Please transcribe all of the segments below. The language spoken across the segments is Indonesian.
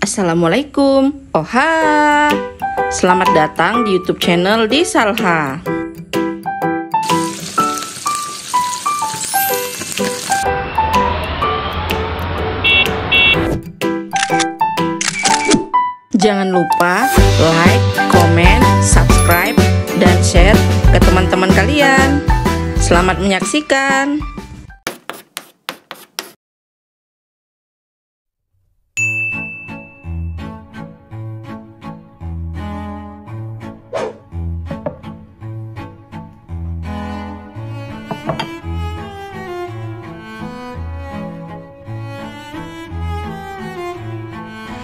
Assalamualaikum. Oha. Selamat datang di YouTube channel di Salha. Jangan lupa like, komen, subscribe, dan share ke teman-teman kalian. Selamat menyaksikan.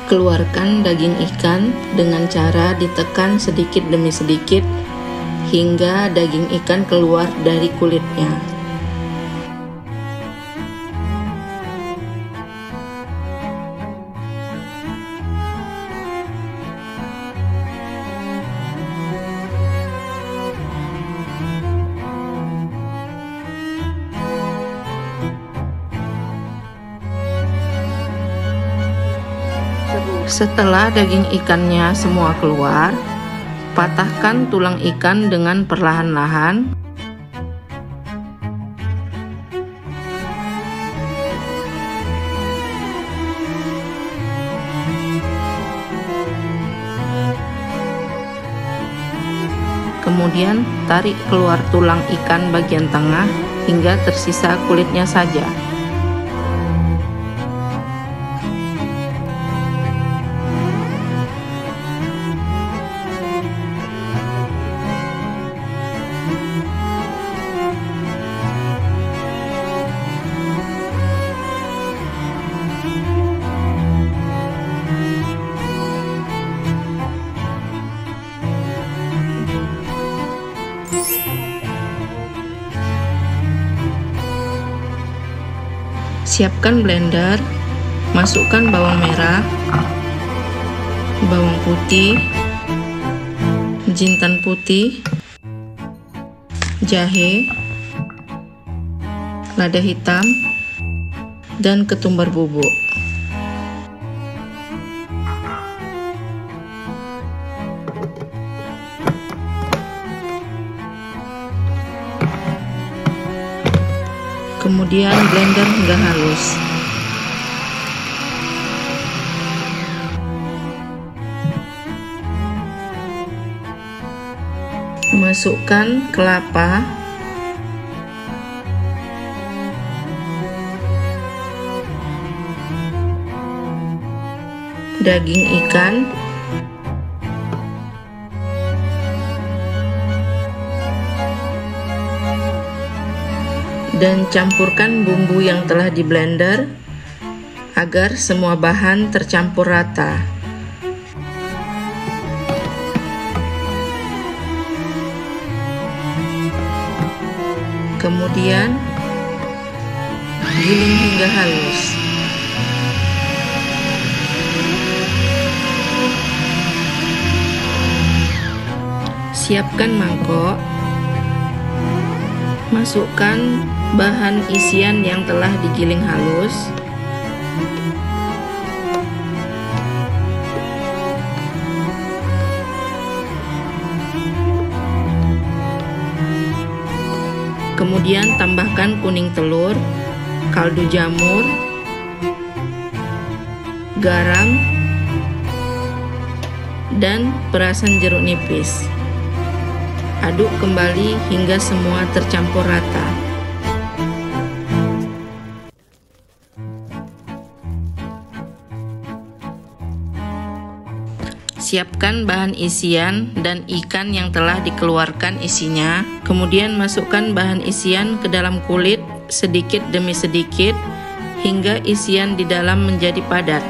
Keluarkan daging ikan dengan cara ditekan sedikit demi sedikit hingga daging ikan keluar dari kulitnya. Setelah daging ikannya semua keluar, patahkan tulang ikan dengan perlahan-lahan. Kemudian tarik keluar tulang ikan bagian tengah hingga tersisa kulitnya saja. Siapkan blender, masukkan bawang merah, bawang putih, jintan putih, jahe, lada hitam, dan ketumbar bubuk. Kemudian blender hingga halus. Masukkan kelapa, daging ikan, dan campurkan bumbu yang telah di blender agar semua bahan tercampur rata. Kemudian giling hingga halus. Siapkan mangkok. Masukkan bahan isian yang telah digiling halus. Kemudian tambahkan kuning telur, kaldu jamur, garam, dan perasan jeruk nipis. Aduk kembali hingga semua tercampur rata. Siapkan bahan isian dan ikan yang telah dikeluarkan isinya. Kemudian masukkan bahan isian ke dalam kulit sedikit demi sedikit hingga isian di dalam menjadi padat.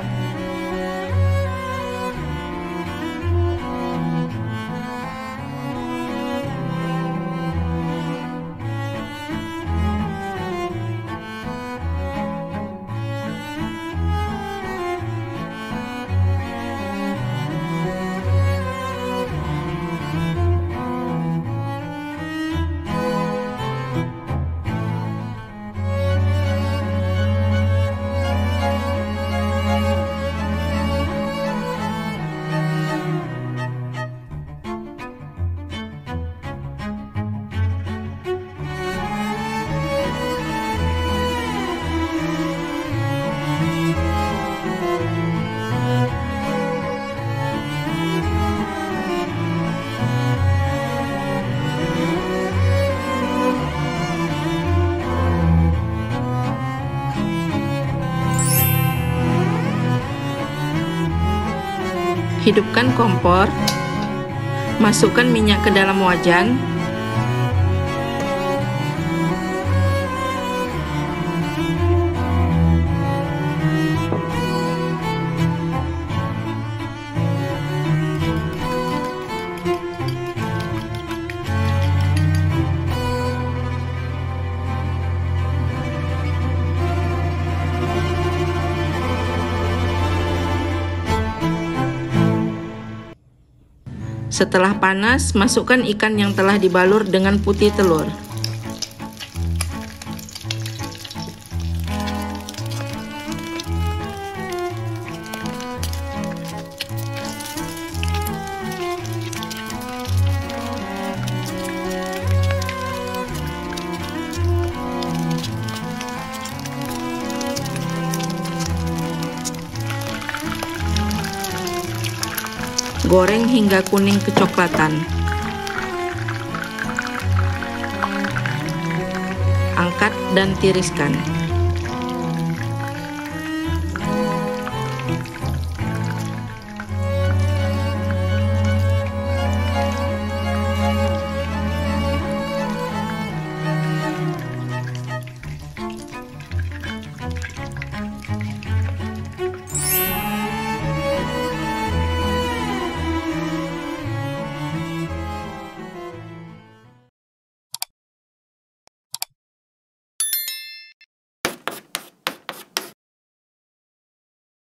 Hidupkan kompor. Masukkan minyak ke dalam wajan. Setelah panas, masukkan ikan yang telah dibalur dengan putih telur. Goreng hingga kuning kecoklatan. Angkat dan tiriskan.